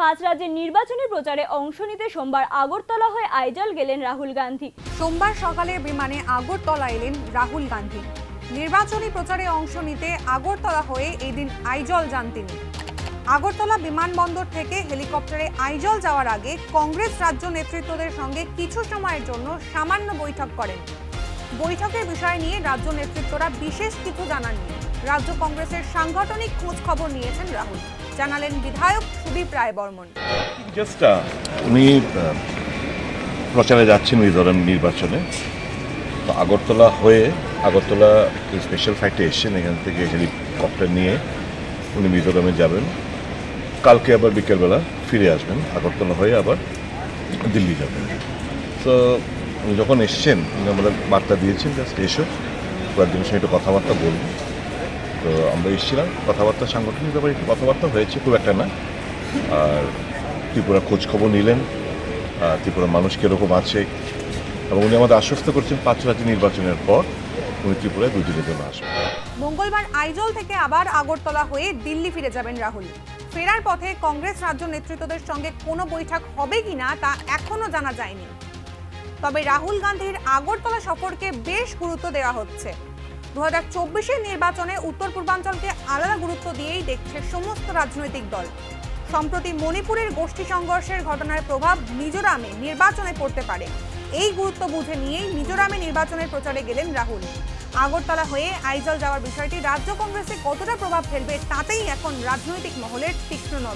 পাঁচ রাজ্যের নির্বাচনী প্রচারে অংশ নিতে সোমবার আগরতলা হয়ে আইজল গেলেন রাহুল গান্ধী। সোমবার সকালে বিমানে আগরতলা এলেন রাহুল গান্ধী। নির্বাচনী প্রচারে অংশ নিতে আগরতলা হয়ে এই দিন আইজল যান তিনি। আগরতলা বিমানবন্দর থেকে হেলিকপ্টারে আইজল যাওয়ার আগে কংগ্রেস রাজ্য নেতৃত্বদের সঙ্গে কিছু সময়ের জন্য সামান্য বৈঠক করেন। বৈঠকের বিষয় নিয়ে রাজ্য নেতৃত্বরা বিশেষ কিছু জানাননি। রাজ্য কংগ্রেসের সাংগঠনিক খোঁজ খবর নিয়েছেন রাহুল, জানালেন বিধায়ক সুদীপ রায় বর্মন। উনি প্রচারে যাচ্ছেন মিজোরাম নির্বাচনে, তো আগরতলা হয়ে আগরতলা স্পেশাল ফ্লাইটে এসেছেন। এখান থেকে হেলিকপ্টার নিয়ে উনি মিজোরামে যাবেন। কালকে আবার বিকেলবেলা ফিরে আসবেন, আগরতলা হয়ে আবার দিল্লি যাবেন। তো উনি যখন এসছেন উনি আমাদের বার্তা দিয়েছেন, জাস্ট এসো কয়েকদিনের সঙ্গে একটু কথাবার্তা বলবো। তো আমরা এসেছিলাম, কথাবার্তা সাংগঠনিক ব্যাপারে একটু কথাবার্তা হয়েছে, খুব একটা না। আর ত্রিপুরা খোঁজ খবর নিলেন, ত্রিপুরার মানুষ কীরকম আছে, এবং উনি আমাদের আশ্বস্ত করছেন 5 রাজ্য নির্বাচনের পর উনি ত্রিপুরায় 2 দিনের জন্য আসবেন। মঙ্গলবার আইজল থেকে আবার আগরতলা হয়ে দিল্লি ফিরে যাবেন রাহুল। ফেরার পথে কংগ্রেস রাজ্য নেতৃত্বদের সঙ্গে কোনো বৈঠক হবে কিনা তা এখনো জানা যায়নি। তবে রাহুল গান্ধীর আগরতলা সফরকে বেশ গুরুত্ব দেওয়া হচ্ছে। 2024-এর নির্বাচনে উত্তর পূর্বাঞ্চলকে আলাদা গুরুত্ব দিয়েই দেখছে সমস্ত রাজনৈতিক দল। সম্প্রতি মণিপুরের গোষ্ঠী সংঘর্ষের ঘটনার প্রভাব মিজোরামে নির্বাচনে পড়তে পারে। এই গুরুত্ব বুঝে নিয়েই মিজোরামে নির্বাচনের প্রচারে গেলেন রাহুল। আগরতলা হয়ে আইজল যাওয়ার বিষয়টি রাজ্য কংগ্রেসে কতটা প্রভাব ফেলবে তাতেই এখন রাজনৈতিক মহলের তীক্ষ্ণ নজর।